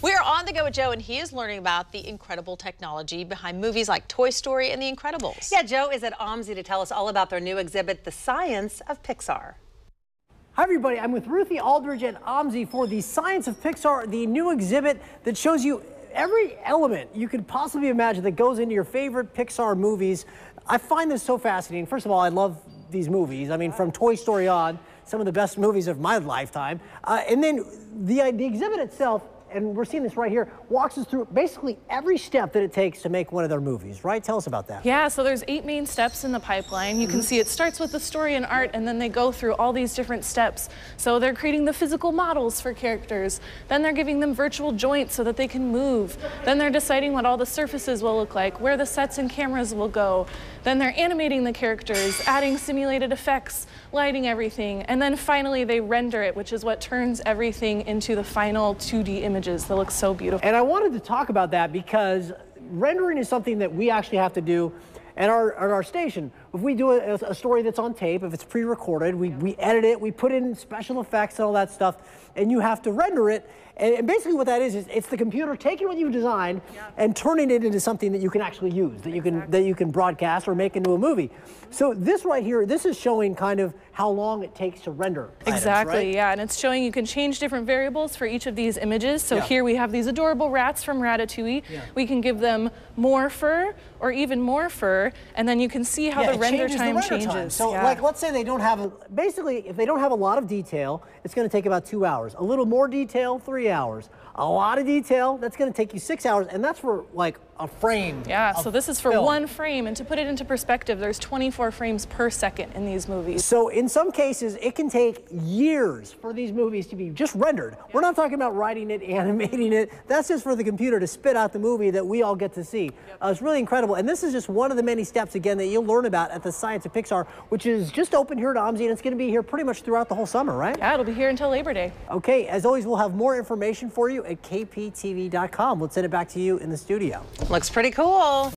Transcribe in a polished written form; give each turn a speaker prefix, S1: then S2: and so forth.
S1: We are on the go with Joe, and he is learning about the incredible technology behind movies like Toy Story and The Incredibles.
S2: Yeah, Joe is at OMSI to tell us all about their new exhibit, The Science of Pixar.
S3: Hi everybody, I'm with Ruthie Aldridge at OMSI for The Science of Pixar, the new exhibit that shows you every element you could possibly imagine that goes into your favorite Pixar movies. I find this so fascinating. First of all, I love these movies. I mean, from Toy Story on, some of the best movies of my lifetime. And then the exhibit itself, and we're seeing this right here, walks us through basically every step that it takes to make one of their movies, right? Tell us about that.
S4: Yeah, so there's 8 main steps in the pipeline. You can see it starts with the story and art, and then they go through all these different steps. So they're creating the physical models for characters. Then they're giving them virtual joints so that they can move. Then they're deciding what all the surfaces will look like, where the sets and cameras will go. Then they're animating the characters, adding simulated effects, lighting everything. And then finally they render it, which is what turns everything into the final 2D images that look so beautiful.
S3: And I wanted to talk about that because rendering is something that we actually have to do at our station. If we do a story that's on tape, if it's pre-recorded, we edit it, we put in special effects and all that stuff, and you have to render it. And basically what that is it's the computer taking what you've designed and turning it into something that you can actually use, that you can broadcast or make into a movie. So this right here, this is showing kind of how long it takes to render
S4: Exactly,
S3: items, right?
S4: yeah, and it's showing you can change different variables for each of these images. So here we have these adorable rats from Ratatouille. We can give them more fur or even more fur, and then you can see how the render time changes.
S3: So like, let's say they don't have, basically, if they don't have a lot of detail, it's going to take about 2 hours. A little more detail, 3 hours. A lot of detail, that's going to take you 6 hours, and that's for like a frame.
S4: Yeah, so this is for
S3: film.
S4: 1 frame, and to put it into perspective, there's 24 frames per second in these movies.
S3: So in some cases, it can take years for these movies to be just rendered. We're not talking about writing it, animating it. That's just for the computer to spit out the movie that we all get to see. It's really incredible, and this is just one of the many steps, again, that you'll learn about at the Science of Pixar, which is just open here at OMSI, and it's going to be here pretty much throughout the whole summer, right?
S4: Yeah, it'll be here until Labor Day.
S3: Okay, as always, we'll have more information for you at kptv.com. Let's send it back to you in the studio.
S1: Looks pretty cool.